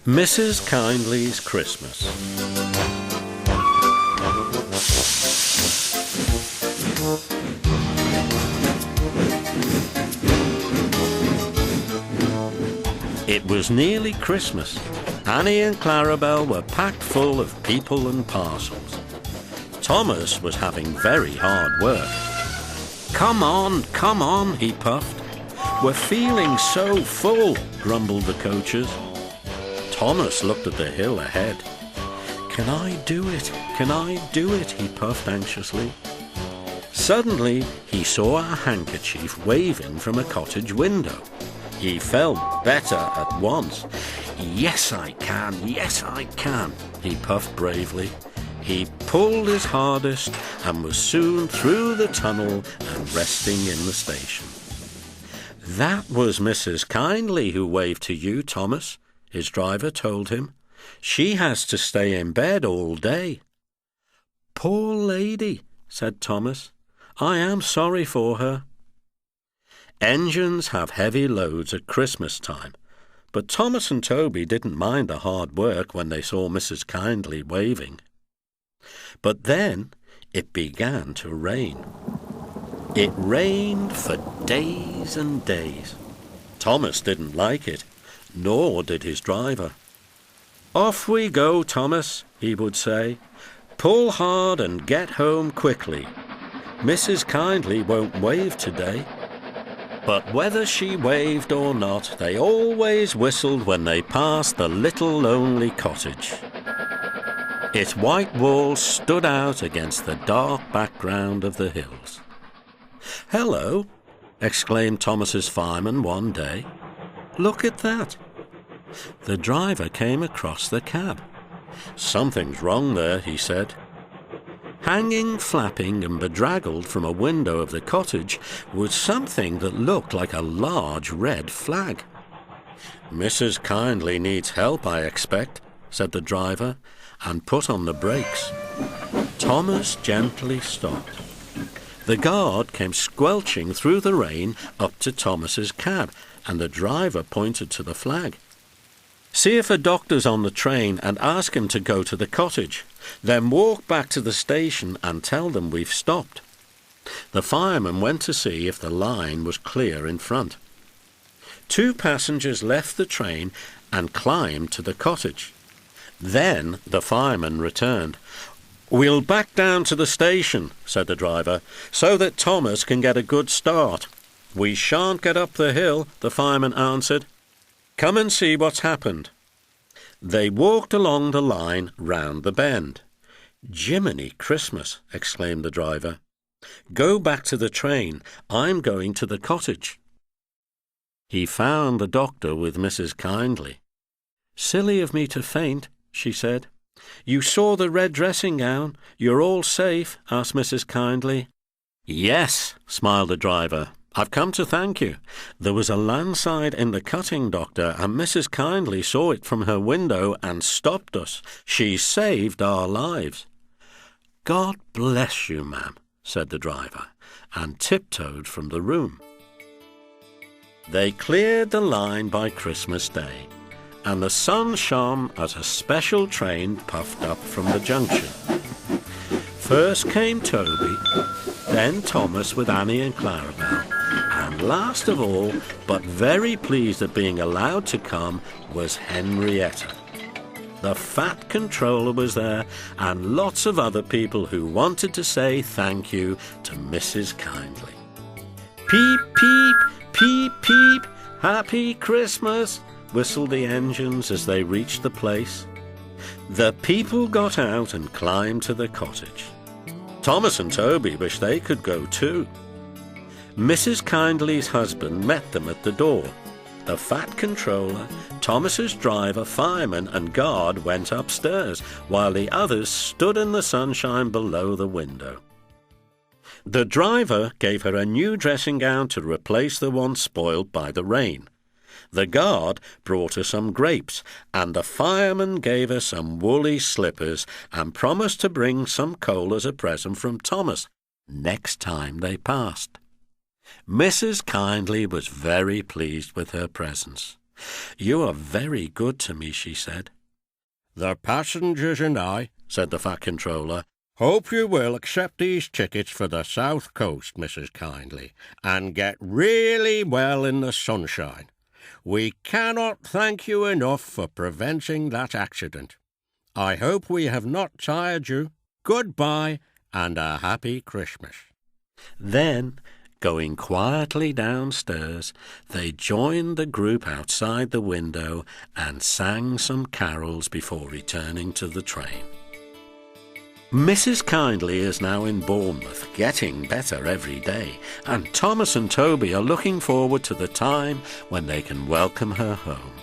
Mrs. Kyndley's Christmas. It was nearly Christmas. Annie and Clarabel were packed full of people and parcels. Thomas was having very hard work. Come on, he puffed. We're feeling so full, grumbled the coachers. Thomas looked at the hill ahead. Can I do it? Can I do it? He puffed anxiously. Suddenly, he saw a handkerchief waving from a cottage window. He felt better at once. Yes, I can, he puffed bravely. He pulled his hardest and was soon through the tunnel and resting in the station. That was Mrs. Kyndley who waved to you, Thomas, his driver told him. She has to stay in bed all day. Poor lady, said Thomas. I am sorry for her. Engines have heavy loads at Christmas time, but Thomas and Toby didn't mind the hard work when they saw Mrs. Kyndley waving. But then it began to rain. It rained for days and days. Thomas didn't like it, nor did his driver. Off we go, Thomas, he would say. Pull hard and get home quickly. Mrs. Kyndley won't wave today. But whether she waved or not, they always whistled when they passed the little lonely cottage. Its white walls stood out against the dark background of the hills. Hello, exclaimed Thomas's fireman one day. Look at that. The driver came across the cab. Something's wrong there, he said. Hanging, flapping and bedraggled from a window of the cottage was something that looked like a large red flag. Mrs. Kyndley needs help, I expect, said the driver, and put on the brakes. Thomas gently stopped. The guard came squelching through the rain up to Thomas's cab, and the driver pointed to the flag. See if a doctor's on the train and ask him to go to the cottage. Then walk back to the station and tell them we've stopped. The fireman went to see if the line was clear in front. 2 passengers left the train and climbed to the cottage. Then the fireman returned. We'll back down to the station, said the driver, so that Thomas can get a good start. We shan't get up the hill, the fireman answered. Come and see what's happened. They walked along the line round the bend. Jiminy Christmas, exclaimed the driver. Go back to the train. I'm going to the cottage. He found the doctor with Mrs. Kyndley. Silly of me to faint, she said. You saw the red dressing gown. You're all safe? Asked Mrs. Kyndley. Yes, smiled the driver. I've come to thank you. There was a landslide in the cutting, Doctor, and Mrs. Kyndley saw it from her window and stopped us. She saved our lives. God bless you, ma'am, said the driver, and tiptoed from the room. They cleared the line by Christmas Day, and the sun shone as a special train puffed up from the junction. First came Toby, then Thomas with Annie and Clarabel, and last of all, but very pleased at being allowed to come, was Henrietta. The Fat Controller was there, and lots of other people who wanted to say thank you to Mrs. Kyndley. Peep, peep, peep, peep, Happy Christmas, whistled the engines as they reached the place. The people got out and climbed to the cottage. Thomas and Toby wished they could go too. Mrs. Kyndley's husband met them at the door. The Fat Controller, Thomas's driver, fireman and guard went upstairs, while the others stood in the sunshine below the window. The driver gave her a new dressing gown to replace the one spoiled by the rain. The guard brought her some grapes, and the fireman gave her some woolly slippers and promised to bring some coal as a present from Thomas next time they passed. Mrs. Kyndley was very pleased with her presents. "You are very good to me," she said. "The passengers and I," said the Fat Controller, "hope you will accept these tickets for the South Coast, Mrs. Kyndley, and get really well in the sunshine. We cannot thank you enough for preventing that accident. I hope we have not tired you. Goodbye, and a happy Christmas." Then, going quietly downstairs, they joined the group outside the window and sang some carols before returning to the train. Mrs. Kyndley is now in Bournemouth, getting better every day, and Thomas and Toby are looking forward to the time when they can welcome her home.